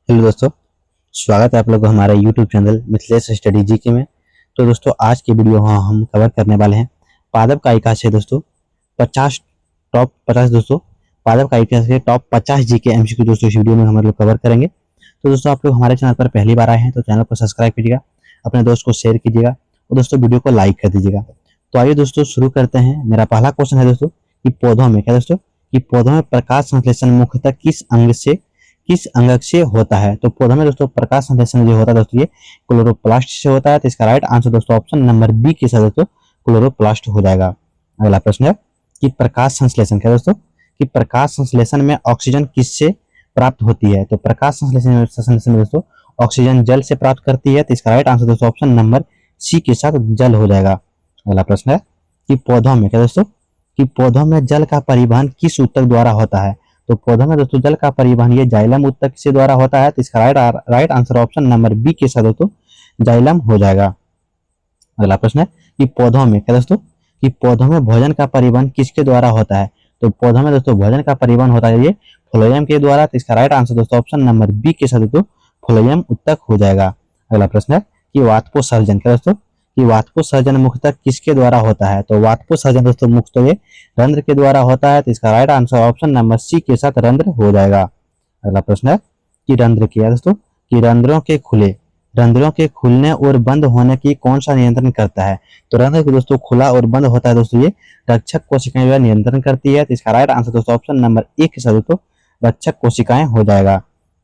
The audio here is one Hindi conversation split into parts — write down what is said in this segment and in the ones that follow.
हेलो दोस्तों, स्वागत है आप लोगों का हमारे YouTube channel Mithilesh study GK में। तो दोस्तों आज की वीडियो हम कवर करने वाले हैं पादप का इतिहास है दोस्तों 50 टॉप 50 दोस्तों पादप का इतिहास के टॉप 50 जीके एमसीक्यू दोस्तों इस वीडियो में हम लोग कवर करेंगे। तो दोस्तों आप लोग हमारे चैनल पर पहली बार आए हैं तो चैनल को सब्सक्राइब कीजिएगा, अपने दोस्त को शेयर कीजिएगा और दोस्तों वीडियो को लाइक कर दीजिएगा। तो आइए दोस्तों शुरू करते हैं। मेरा पहला क्वेश्चन है दोस्तों कि पौधों में क्या दोस्तों कि पौधों में प्रकाश संश्लेषण मुख्यतः किस अंग से होता है। तो पौधों में दोस्तों प्रकाश संश्लेषण जो होता है दोस्तों ये क्लोरोप्लास्ट से होता है। तो इसका राइट आंसर दोस्तों ऑप्शन नंबर बी के साथ दोस्तों क्लोरोप्लास्ट हो जाएगा। अगला प्रश्न है कि प्रकाश संश्लेषण क्या दोस्तों कि प्रकाश संश्लेषण में ऑक्सीजन किससे प्राप्त होती है। तो प्रकाश संश्लेषण में दोस्तों ऑक्सीजन जल से प्राप्त करती है। तो इसका राइट आंसर दोस्तों ऑप्शन नंबर सी के साथ जल हो जाएगा। अगला प्रश्न है कि पौधों में क्या दोस्तों कि पौधों में जल का परिवहन किस ऊतक द्वारा होता है। तो पौधों में दोस्तों जल का परिवहन ये जाइलम ऊतक से द्वारा होता है। तो इसका right answer option number B के साथ दोस्तों जाइलम हो जाएगा। अगला प्रश्न है कि पौधों में क्या दोस्तों कि पौधों में भोजन का परिवहन किसके द्वारा होता है। तो पौधों में दोस्तों भोजन का परिवहन होता है ये फ्लोएम के द्वारा। तो इसका राइट आंसर दोस्तों ऑप्शन नंबर बी के साथ दोस्तों फ्लोएम ऊतक हो जाएगा। अगला प्रश्न है कि वाष्पोत्सर्जन क्या दोस्तों कि वाष्पोत्सर्जन मुख्यतः किसके द्वारा होता है। तो वाष्पोत्सर्जन दोस्तों मुख्यतः ये रंध्र के द्वारा होता है। तो इसका right answer option number C के साथ रंध्र हो जाएगा। अगला प्रश्न है कि रंध्र क्या दोस्तों कि रंध्रों के खुलने और बंद होने की कौन सा नियंत्रण करता है। तो रंध्र को दोस्तों खुला और बंद होता है दोस्तों ये रक्षक कोशिकाएं जो नियंत्रण करती है। तो इसका राइट आंसर दोस्तों ऑप्शन नंबर ए के साथ दोस्तों रक्षक कोशिकाएं हो जाएगा।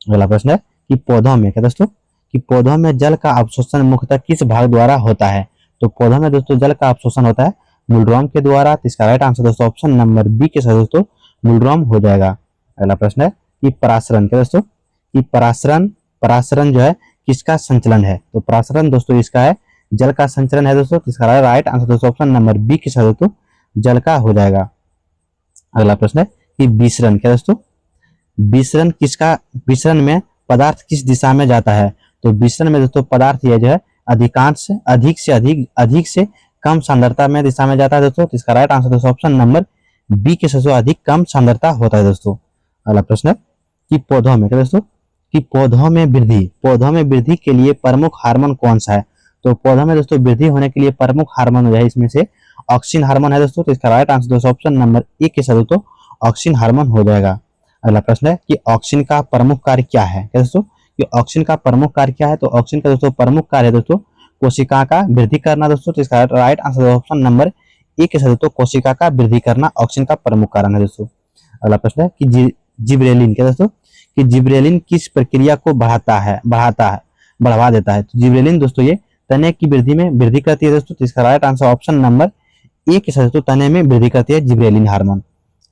अगला प्रश्न है कि पौधों में क्या दोस्तों कि पौधों में जल का अवशोषण मुख्यतः किस भाग द्वारा होता है। तो पौधों में दोस्तों जल का अवशोषण होता है मूलरोम के द्वारा। तो इसका राइट आंसर दोस्तों ऑप्शन नंबर बी के साथ दोस्तों मूलरोम हो जाएगा। अगला प्रश्न है कि परासरण क्या दोस्तों कि परासरण जो है किसका संचलन है। तो परासरण दोस्तों इसका है जल का संचलन है दोस्तों। तो इसका राइट आंसर दोस्तों ऑप्शन नंबर बी के साथ दोस्तों जल का हो जाएगा। अगला प्रश्न है कि विसरण क्या दोस्तों विसरण में पदार्थ किस दिशा में जाता है। तो विसरण में दोस्तों पदार्थ यह जो है अधिक से कम सांद्रता में दिशा में जाता है दोस्तों। तो इसका राइट आंसर दोस्तों ऑप्शन नंबर बी के साथ अधिक कम सांद्रता होता है दोस्तों। अगला प्रश्न है कि पौधों में क्या दोस्तों कि पौधों में वृद्धि के लिए प्रमुख हार्मोन कौन सा है। तो पौधों में दोस्तों वृद्धि होने के लिए प्रमुख हार्मोन जो है इसमें से ऑक्सिन हार्मोन है दोस्तों। तो इसका राइट आंसर दोस्तों ऑप्शन नंबर ए के साथ दोस्तों ऑक्सिन हार्मोन हो जाएगा। अगला प्रश्न है कि ऑक्सिन का प्रमुख कार्य क्या है क्या दोस्तों कि ऑक्सिन का प्रमुख कार्य क्या है। तो ऑक्सिन का दोस्तों प्रमुख कार्य है दोस्तों कोशिका का वृद्धि करना दोस्तों। तो इसका right answer option number A के साथ दोस्तों कोशिका का वृद्धि करना ऑक्सिन का प्रमुख कारण है दोस्तों। अगला प्रश्न है कि जिब्रेलिन क्या दोस्तों कि जिब्रेलिन किस प्रक्रिया को बढ़ावा देता है। तो जिब्रेलिन दोस्तों ये तने की वृद्धि में वृद्धि करती है दोस्तों। तो इसका right answer option number A के साथ दोस्तों तने में वृद्धि करती है जिब्रेलिन हार्मोन।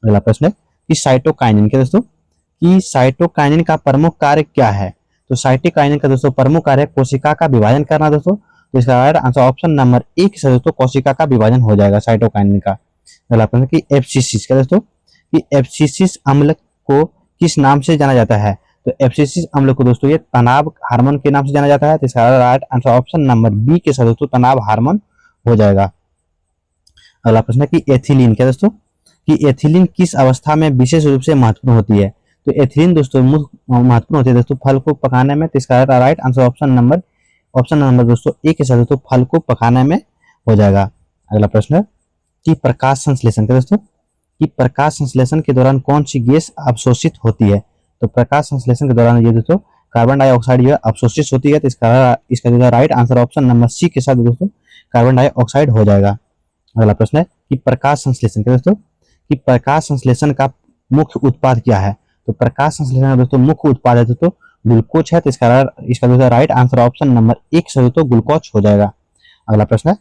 अगला प्रश्न है कि साइटोकाइनिन क्या दोस्तों कि साइटोकाइनिन का प्रमुख कार्य क्या है। तो साइटोकाइनिन का दोस्तों प्रमुख कार्य कोशिका का विभाजन करना दोस्तों। तो इसका right answer option number A के साथ दोस्तों कोशिका का विभाजन हो जाएगा साइटोकाइनिन का। अगला प्रश्न कि एब्सिसिस क्या दोस्तों कि एब्सिसिस अम्ल को किस नाम से जाना जाता है। तो एब्सिसिस अम्ल को दोस्तों ये तनाव हार्मोन के नाम से जाना जाता है। तो इसका right answer option number B के साथ दोस्तों तनाव हार्मोन हो जाएगा। अगला प्रश्न है कि एथिलीन क्या दोस्तों कि एथिलीन किस अवस्था में विशेष रूप से महत्वपूर्ण होती है। तो एथिलीन दोस्तों महत्वपूर्ण होती है दोस्तों फल को पकाने में। तो इसका राइट आंसर ऑप्शन नंबर दोस्तों ए के साथ दोस्तों फल को पकाने में हो जाएगा। अगला प्रश्न है कि प्रकाश संश्लेषण क्या दोस्तों कि प्रकाश संश्लेषण के दौरान कौन सी गैस अवशोषित होती है। तो प्रकाश संश्लेषण के दौरान ये दोस्तों कार्बन डाइऑक्साइड जो है अवशोषित होती है। तो इसका right answer option number C के साथ दोस्तों कार्बन डाइऑक्साइड हो जाएगा। अगला प्रश्न है कि प्रकाश संश्लेषण क्या दोस्तों कि प्रकाश संश्लेषण का मुख्य उत्पाद क्या है। तो प्रकाश संश्लेषण का दोस्तों मुख्य उत्पाद है दोस्तों ग्लूकोज है। तो इसका दोस्तों राइट आंसर ऑप्शन नंबर एक से दोस्तों ग्लूकोज हो जाएगा। अगला प्रश्न है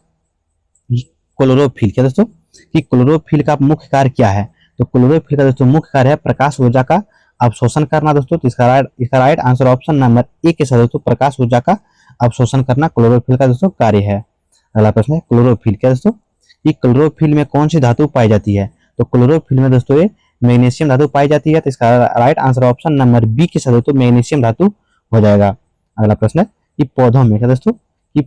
क्लोरोफिल क्या दोस्तों कि क्लोरोफिल का मुख्य कार्य क्या है। तो क्लोरोफिल का दोस्तों मुख्य कार्य है प्रकाश ऊर्जा का अवशोषण करना दोस्तों। तो इसका right answer option number A के साथ दोस्तों प्रकाश ऊर्जा का अवशोषण करना क्लोरोफिल का दोस्तों कार्य है। अगला प्रश्न है क्लोरोफिल क्या दोस्तों कि क्लोरोफिल में कौन सी धातु पाई जाती है। तो क्लोरोफिल में दोस्तों ये मैग्नीशियम धातु पाई जाती है। तो इसका right answer option number B के साथ दोस्तों मैग्नीशियम धातु हो जाएगा। अगला प्रश्न है कि पौधों में क्या दोस्तों कि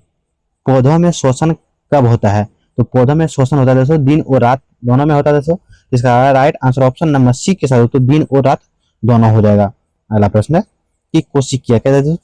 पौधों में शोषण कब होता है। तो पौधों में शोषण होता है दोस्तों दिन और रात दोनों में होता है दोस्तों। इसका right answer option number C के साथ दोस्तों दिन और रात दोनों हो जाएगा। अगला प्रश्न है कि कोशिकीय क्या है दोस्तों,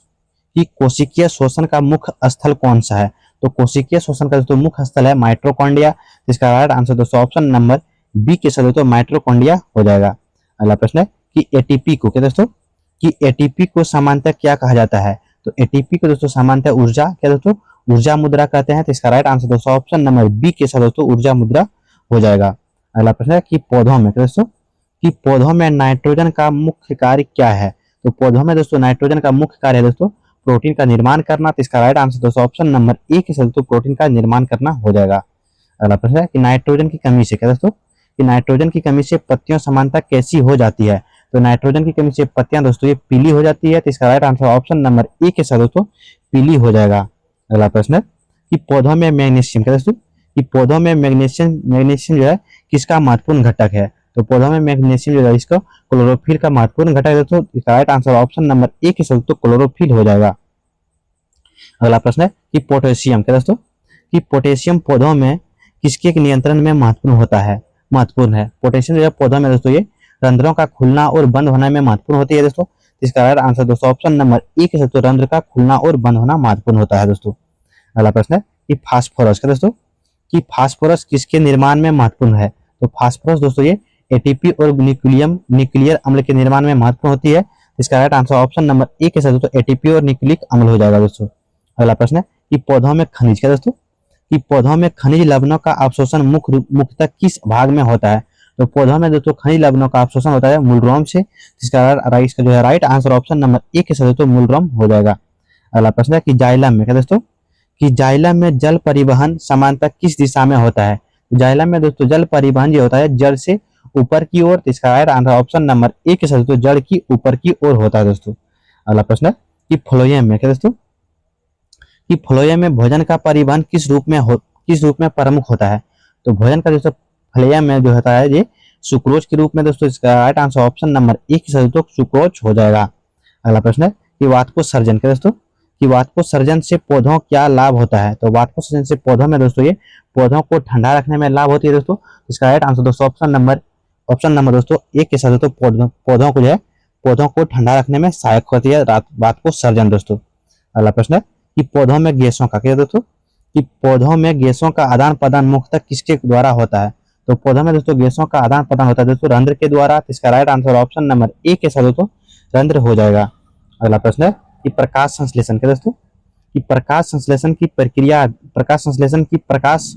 कि कोशिकीय शोषण का मुख्य स्थल कौन सा है। तो कोशिकीय शोषण का दोस्तों मुख्य स्थल है माइटोकॉन्ड्रिया। इसका राइट आंसर दोस्तों ऑप्शन नंबर बी के साथ दोस्तों माइटोकॉन्ड्रिया हो जाएगा। अगला प्रश्न है कि एटीपी को क्या दोस्तों, कि एटीपी को सामान्यतः क्या कहा जाता है। तो एटीपी को दोस्तों सामान्यतः ऊर्जा क्या दोस्तों, ऊर्जा मुद्रा कहते हैं। तो इसका राइट आंसर दोस्तों ऑप्शन नंबर बी के साथ दोस्तों ऊर्जा मुद्रा हो जाएगा। अगला प्रश्न है कि पौधों में क्या दोस्तों, कि पौधों में नाइट्रोजन का मुख्य कार्य क्या है। तो पौधों में दोस्तों नाइट्रोजन का मुख्य कार्य है दोस्तों प्रोटीन का निर्माण करना। तो इसका राइट आंसर दोस्तों ऑप्शन नंबर ए के साथ दोस्तों प्रोटीन का निर्माण करना हो जाएगा। अगला प्रश्न है कि नाइट्रोजन की कमी से क्या दोस्तों, कि नाइट्रोजन की कमी से पत्तियों समानता कैसी हो जाती है। तो नाइट्रोजन की कमी से पत्तियां दोस्तों ये पीली हो जाती है। तो इसका right answer option number A के साथ दोस्तों पीली हो जाएगा। अगला प्रश्न है कि पौधों में मैग्नीशियम क्या दोस्तों, कि पौधों में मैग्नीशियम जो है किसका महत्वपूर्ण घटक है। तो पौधों में मैग्नीशियम जो है इसको क्लोरोफिल का महत्वपूर्ण घटक है दोस्तों। इसका right answer option number A के साथ दोस्तों क्लोरोफिल हो जाएगा। अगला प्रश्न है कि पोटेशियम क्या दोस्तों, कि पोटेशियम पौधों में किसके नियंत्रण में महत्वपूर्ण है। पोटेशियम जो है पौधों में दोस्तों ये रंध्रों का खुलना और बंद होना में महत्वपूर्ण होती है दोस्तों। इसका राइट आंसर दोस्तों ऑप्शन नंबर ए के साथ रंध्र का खुलना और बंद होना महत्वपूर्ण होता है दोस्तों। अगला प्रश्न है कि फास्फोरस क्या दोस्तों, कि फास्फोरस किसके निर्माण में महत्वपूर्ण है। तो फास्फोरस दोस्तों ये एटीपी और न्यूक्लियर अम्ल के निर्माण में महत्वपूर्ण होती है। इसका right answer option number A के साथ दोस्तों एटीपी और न्यूक्लिक अम्ल हो जाएगा दोस्तों। अगला प्रश्न है कि पौधों में खनिज क्या दोस्तों, कि पौधों में खनिज लवणों का अवशोषण मुख्यतः किस भाग में होता है। तो पौधों में दोस्तों खनिज लवणों का अवशोषण होता है मूलरोम से। इसका जो है right answer option number A के साथ दोस्तों मूलरोम हो जाएगा। अगला प्रश्न है कि जाइलम में क्या दोस्तों, कि जाइलम में जल परिवहन सामान्यतः किस दिशा में होता है। तो जाइलम में दोस्तों जल परिवहन जो होता है जड़ से ऊपर की ओर। तो इसका right answer option number A के साथ दोस्तों जड़ की ऊपर की ओर होता है दोस्तों। अगला प्रश्न है कि फ्लोएम में क्या दोस्तों, कि फ्लोएम में भोजन का परिवहन किस रूप में प्रमुख होता है। तो भोजन का दोस्तों फ्लोएम में जो होता है ये सुक्रोज के रूप में दोस्तों। इसका right answer option number A के साथ दोस्तों सुक्रोज हो जाएगा। अगला प्रश्न है कि वातकोत्सर्जन क्या दोस्तों, कि वातकोत्सर्जन से पौधों क्या लाभ होता है। तो वातकोत्सर्जन से पौधों में दोस्तों ये पौधों को ठंडा रखने में लाभ होती है दोस्तों। इसका राइट आंसर दोस्तों ऑप्शन नंबर दोस्तों ए के साथ दोस्तों पौधों को जो है पौधों को ठंडा रखने में सहायक होती है वातकोत्सर्जन दोस्तों। अगला प्रश्न है कि पौधों में गैसों का क्या दोस्तों, कि पौधों में गैसों का आदान प्रदान मुख्यतः किसके द्वारा होता है। तो पौधों में दोस्तों गैसों का आदान प्रदान होता है दोस्तों रंध्र के द्वारा। इसका right answer option number A के साथ दोस्तों रंध्र हो जाएगा। अगला प्रश्न है कि प्रकाश संश्लेषण क्या दोस्तों, कि प्रकाश संश्लेषण की प्रकाश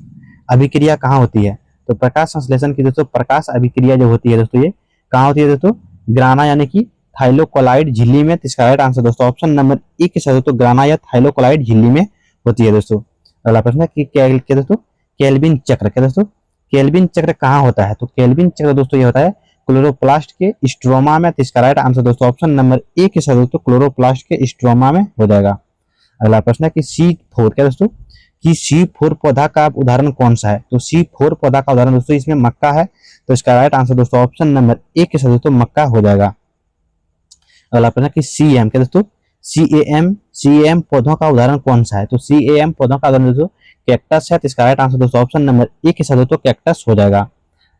अभिक्रिया कहाँ होती है। तो प्रकाश संश्लेषण की दोस्तों प्रकाश अभिक्रिया जो होती है दोस्तों ये कहाँ होती है दोस्तों, ग्राना यानी कि थाइलोकोलाइड झिल्ली में। इसका राइट आंसर दोस्तों ऑप्शन नंबर ए के साथ दोस्तों ग्राना या थाइलोकोलाइड झिल्ली में होती है दोस्तों। अगला प्रश्न है कि क्या दोस्तों केल्विन चक्र क्या दोस्तों, केल्विन चक्र कहाँ होता है। तो केल्विन चक्र दोस्तों ये होता है क्लोरोप्लास्ट के स्ट्रोमा में। तो इसका राइट आंसर दोस्तों ऑप्शन नंबर ए के साथ दोस्तों क्लोरोप्लास्ट के स्ट्रोमा में हो जाएगा। अगला प्रश्न है कि C4 क्या दोस्तों, कि C4 पौधा का उदाहरण कौन सा है। तो C4 पौधा का उदाहरण दोस्तों इसमें मक्का है। तो इसका राइट आंसर दोस्तों ऑप्शन नंबर ए के साथ दोस्तों मक्का हो जाएगा। अगला प्रश्न है कि CAM क्या दोस्तों, CAM पौधों का उदाहरण कौन सा है। तो CAM पौधों का उदाहरण दोस्तों कैक्टस है। तो इसका राइट आंसर दोस्तों ऑप्शन नंबर ए के साथ दोस्तों कैक्टस हो जाएगा।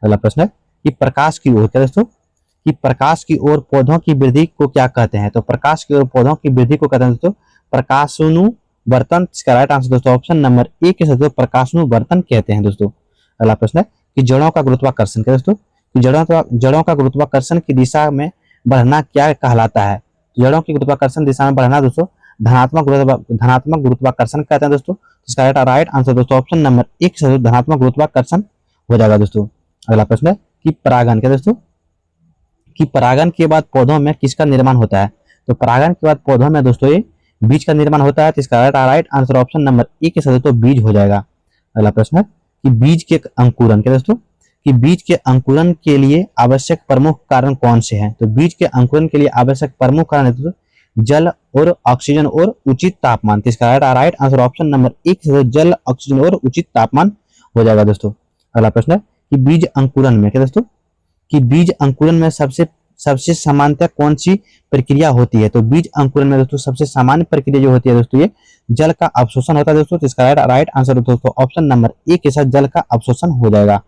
अगला प्रश्न है कि प्रकाश की ओर क्या दोस्तों, कि प्रकाश की ओर पौधों की वृद्धि को क्या कहते हैं। तो प्रकाश की ओर पौधों की वृद्धि को कहते हैं दोस्तों प्रकाशानुवर्तन। इसका राइट आंसर दोस्तों ऑप्शन नंबर ए के साथ दोस्तों प्रकाशानुवर्तन कहते हैं दोस्तों। अगला प्रश्न है कि जड़ों का गुरुत्वाकर्षण क्या दोस्तों, कि जड़ों का गुरुत्वाकर्षण की दिशा में बढ़ना क्या कहलाता है। जड़ों की गुरुत्वाकर्षण दिशा में बढ़ना दोस्तों धनात्मक गुरुत्वाकर्षण कहते हैं दोस्तों। इसका राइट आंसर दोस्तों ऑप्शन नंबर ए के साथ धनात्मक गुरुत्वाकर्षण हो जाएगा दोस्तों। अगला प्रश्न है कि परागण क्या दोस्तों, कि परागण के बाद पौधों में किसका निर्माण होता है। तो परागण के बाद पौधों में दोस्तों ये बीज का निर्माण होता है। तो इसका right answer option number A के साथ दोस्तों बीज हो जाएगा। अगला प्रश्न है कि बीज के अंकुरन क्या दोस्तों, कि बीज के अंकुरन के लिए आवश्यक प्रमुख कारण कौन से हैं। तो बीज के अंकुरन के लिए आवश्यक प्रमुख कारण है दोस्तों जल और ऑक्सीजन और उचित तापमान। तो इसका right answer option number A के साथ जल, ऑक्सीजन और उचित तापमान हो जाएगा दोस्तों। अगला प्रश्न है कि बीज अंकुरन में क्या दोस्तों, कि बीज अंकुरन में सबसे सामान्यतः कौन सी प्रक्रिया होती है। तो बीज अंकुरन में दोस्तों सबसे सामान्य प्रक्रिया जो होती है दोस्तों ये जल का अवशोषण होता है दोस्तों। तो इसका राइट आंसर दोस्तों ऑप्शन नंबर ए के साथ जल का अवशोषण हो जाएगा।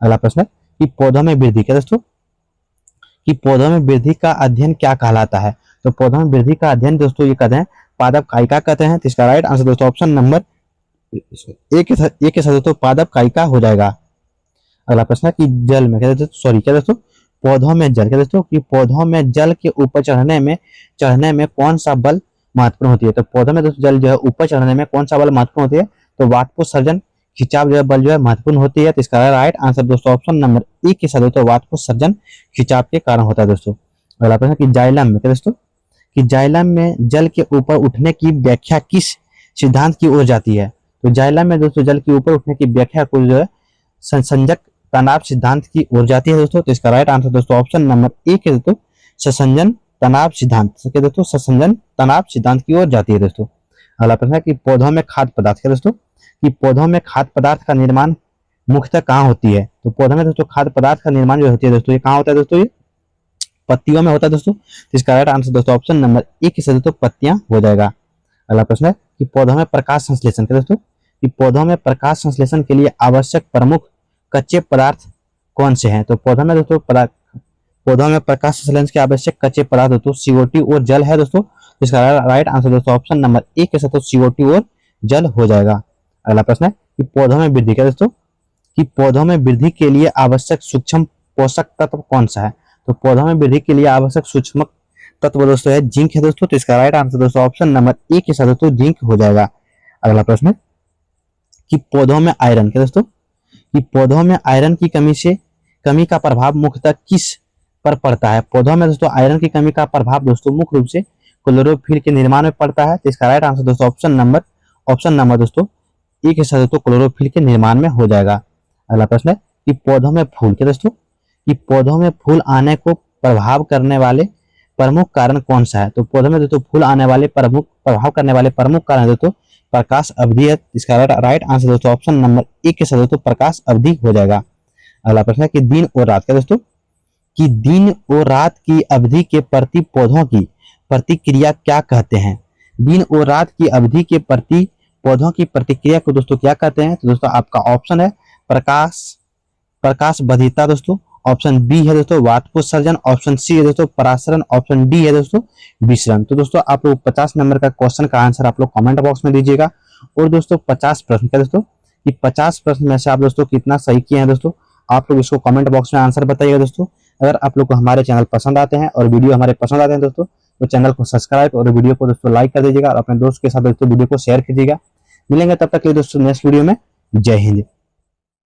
अगला प्रश्न है कि पौधों में वृद्धि क्या दोस्तों, कि पौधों में वृद्धि का अध्ययन क्या कहलाता है। तो पौधों में वृद्धि का अध्ययन दोस्तों ये कहते हैं पादप कायिका कहते हैं। तो इसका राइट आंसर दोस्तों ऑप्शन नंबर ए के साथ दोस्तों पादप कायिका हो जाएगा। अगला प्रश्न है कि जल में क्या दोस्तों क्या दोस्तों पौधों में जल क्या दोस्तों कि पौधों में जल के ऊपर चढ़ने में कौन सा बल महत्वपूर्ण होती है। तो पौधों में दोस्तों जल जो है ऊपर चढ़ने में कौन सा बल महत्वपूर्ण होती है, तो वाष्पोत्सर्जन खिंचाव जो है बल जो है महत्वपूर्ण होती है। तो इसका राइट आंसर दोस्तों ऑप्शन नंबर ए के साथ दोस्तों वाष्पोत्सर्जन खिंचाव के कारण होता है दोस्तों। अगला प्रश्न कि जाइलम में क्या दोस्तों कि जाइलम में जल के ऊपर उठने की व्याख्या किस सिद्धांत की ओर जाती है। तो जाइलम में दोस्तों जल के ऊपर उठने की व्याख्या को जो है संसंजक तनाव सिद्धांत की ओर जाती है दोस्तों। तो इसका राइट आंसर दोस्तों ऑप्शन नंबर ए के दोस्तों संसंजन तनाव सिद्धांत के दोस्तों संसंजन तनाव सिद्धांत की ओर जाती है दोस्तों। अगला प्रश्न है कि पौधों में खाद्य पदार्थ क्या दोस्तों कि पौधों में खाद्य पदार्थ का निर्माण मुख्यतः कहाँ होती है। तो पौधों में दोस्तों खाद्य पदार्थ का निर्माण जो होती है दोस्तों ये कहाँ होता है दोस्तों, ये पत्तियों में होता है दोस्तों। तो इसका राइट आंसर दोस्तों ऑप्शन नंबर ए के साथ दोस्तों पत्तियां हो जाएगा। अगला प्रश्न है कि पौधों में प्रकाश संश्लेषण क्या दोस्तों कि पौधों में प्रकाश संश्लेषण के लिए आवश्यक प्रमुख कच्चे पदार्थ कौन से हैं। तो पौधों में दोस्तों पौधों में प्रकाश संश्लेषण के आवश्यक कच्चे पदार्थ दोस्तों CO2 और जल है दोस्तों। इसका राइट आंसर दोस्तों ऑप्शन नंबर ए के साथ CO2 और जल हो जाएगा। अगला प्रश्न है कि पौधों में वृद्धि क्या दोस्तों कि पौधों में वृद्धि के लिए आवश्यक सूक्ष्म पोषक तत्व कौन सा है। तो पौधों में वृद्धि के लिए आवश्यक सूक्ष्म तत्व दोस्तों है जिंक है दोस्तों। तो इसका राइट आंसर दोस्तों ऑप्शन नंबर ए के साथ दोस्तों जिंक हो जाएगा। अगला प्रश्न है कि पौधों में आयरन क्या दोस्तों कि पौधों में आयरन की कमी का प्रभाव मुख्यतः किस पर पड़ता है। पौधों में दोस्तों आयरन की कमी का प्रभाव दोस्तों मुख्य रूप से क्लोरोफिल के निर्माण में पड़ता है। तो इसका राइट आंसर दोस्तों ऑप्शन नंबर दोस्तों ए के साथ दोस्तों क्लोरोफिल के निर्माण में हो जाएगा। अगला प्रश्न है कि पौधों में फूल क्या दोस्तों कि पौधों में फूल आने को प्रभाव करने वाले प्रमुख कारण कौन सा है। तो पौधों में दोस्तों फूल आने वाले प्रभाव करने वाले प्रमुख कारण दोस्तों प्रकाश अवधि है। इसका राइट आंसर दोस्तों ऑप्शन नंबर ए के साथ दोस्तों प्रकाश अवधि हो जाएगा। अगला प्रश्न है कि दिन और रात क्या दोस्तों कि दिन और रात की अवधि के प्रति पौधों की प्रतिक्रिया क्या कहते हैं। दिन और रात की अवधि के प्रति पौधों की प्रतिक्रिया को दोस्तों क्या कहते हैं। तो दोस्तों आपका ऑप्शन है प्रकाश बधिता दोस्तों, ऑप्शन बी है दोस्तों वाष्पोत्सर्जन, ऑप्शन सी है दोस्तों परासरण, ऑप्शन डी है दोस्तों विसरण। तो दोस्तों आप लोग 50 नंबर का क्वेश्चन का आंसर आप लोग कमेंट बॉक्स में दीजिएगा। और दोस्तों 50 प्रश्न क्या दोस्तों कि 50 प्रश्न में से आप दोस्तों कितना सही किए हैं दोस्तों आप लोग इसको कमेंट बॉक्स में आंसर बताइएगा दोस्तों। अगर आप लोग को हमारे चैनल पसंद आते हैं और वीडियो हमारे पसंद आते हैं दोस्तों तो चैनल को सब्सक्राइब और वीडियो को दोस्तों लाइक कर दीजिएगा और अपने दोस्त के साथ दोस्तों वीडियो को शेयर कीजिएगा। मिलेंगे तब तक के लिए दोस्तों नेक्स्ट वीडियो में। जय हिंद।